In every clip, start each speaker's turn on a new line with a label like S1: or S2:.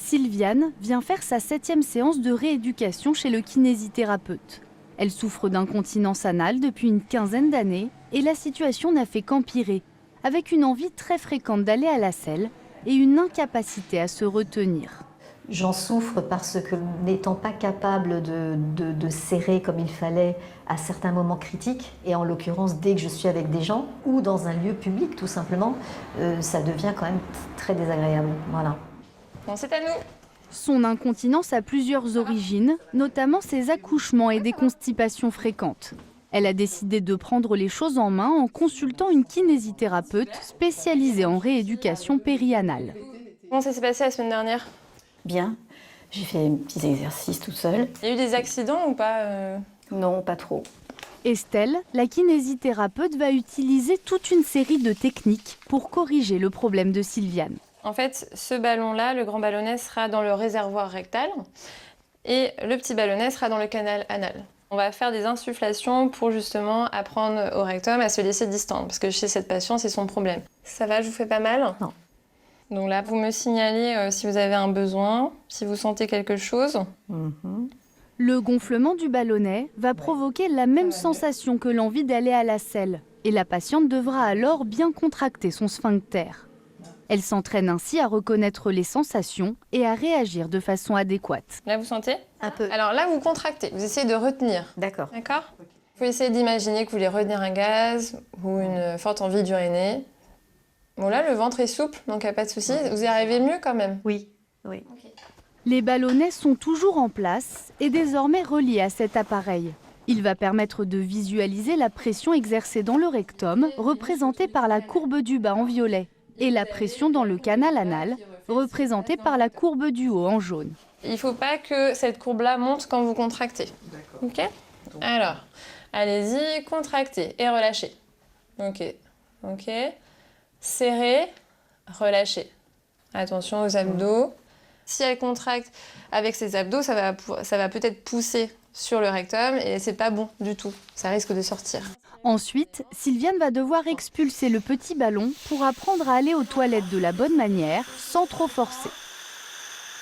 S1: Sylviane vient faire sa 7e séance de rééducation chez le kinésithérapeute. Elle souffre d'incontinence anale depuis une quinzaine d'années et la situation n'a fait qu'empirer, avec une envie très fréquente d'aller à la selle et une incapacité à se retenir.
S2: J'en souffre parce que n'étant pas capable de serrer comme il fallait à certains moments critiques, et en l'occurrence dès que je suis avec des gens ou dans un lieu public tout simplement, ça devient quand même très désagréable. Voilà.
S3: Bon, c'est à nous.
S1: Son incontinence a plusieurs origines, notamment ses accouchements et des constipations fréquentes. Elle a décidé de prendre les choses en main en consultant une kinésithérapeute spécialisée en rééducation périanale.
S3: Comment ça s'est passé la semaine dernière?
S2: Bien, j'ai fait des petits exercices toute seule.
S3: Il y a eu des accidents ou pas
S2: Non, pas trop.
S1: Estelle, la kinésithérapeute, va utiliser toute une série de techniques pour corriger le problème de Sylviane.
S3: En fait, ce ballon-là, le grand ballonnet, sera dans le réservoir rectal et le petit ballonnet sera dans le canal anal. On va faire des insufflations pour justement apprendre au rectum à se laisser distendre, parce que chez cette patiente, c'est son problème. Ça va, je vous fais pas mal?
S2: Non.
S3: Donc là, vous me signalez si vous avez un besoin, si vous sentez quelque chose.
S1: Le gonflement du ballonnet va provoquer la même sensation que l'envie d'aller à la selle. Et la patiente devra alors bien contracter son sphincter. Elle s'entraîne ainsi à reconnaître les sensations et à réagir de façon adéquate.
S3: Là, vous sentez?
S2: Un peu.
S3: Alors là, vous contractez, vous essayez de retenir.
S2: D'accord.
S3: D'accord? Vous essayez d'imaginer que vous voulez retenir un gaz ou une forte envie d'uriner. Bon là, le ventre est souple, donc il n'y a pas de souci. Vous y arrivez mieux quand même?
S2: Oui, oui.
S1: Les ballonnets sont toujours en place et désormais reliés à cet appareil. Il va permettre de visualiser la pression exercée dans le rectum, représentée par la courbe du bas en violet, et la pression dans le canal anal, représentée par la courbe du haut en jaune.
S3: Il ne faut pas que cette courbe-là monte quand vous contractez. Ok? Alors, allez-y, contractez et relâchez. Ok, ok. Serrez, relâchez. Attention aux abdos. Si elle contracte avec ses abdos, ça va peut-être pousser sur le rectum et c'est pas bon du tout. Ça risque de sortir.
S1: Ensuite, Sylviane va devoir expulser le petit ballon pour apprendre à aller aux toilettes de la bonne manière, sans trop forcer.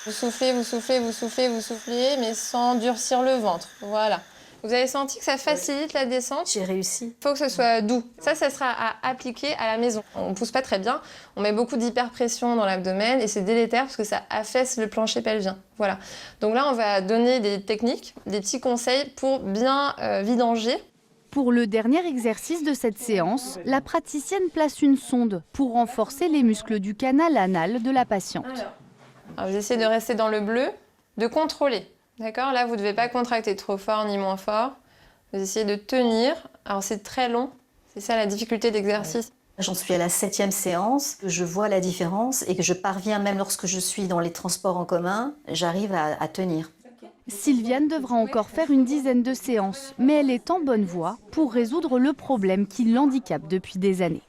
S3: Vous soufflez, vous soufflez, vous soufflez, vous soufflez, mais sans durcir le ventre. Voilà. Vous avez senti que ça facilite la descente?
S2: J'ai réussi.
S3: Il faut que ce soit doux. Ça sera à appliquer à la maison. On ne pousse pas très bien, on met beaucoup d'hyperpression dans l'abdomen et c'est délétère parce que ça affaisse le plancher pelvien. Voilà. Donc là, on va donner des techniques, des petits conseils pour bien vidanger.
S1: Pour le dernier exercice de cette séance, la praticienne place une sonde pour renforcer les muscles du canal anal de la patiente.
S3: Alors, vous essayez de rester dans le bleu, de contrôler. D'accord? Là, vous ne devez pas contracter trop fort ni moins fort. Vous essayez de tenir. Alors, c'est très long. C'est ça la difficulté d'exercice.
S2: J'en suis à la 7e séance, je vois la différence et que je parviens, même lorsque je suis dans les transports en commun, j'arrive à tenir.
S1: Sylviane devra encore faire une dizaine de séances, mais elle est en bonne voie pour résoudre le problème qui l'handicape depuis des années.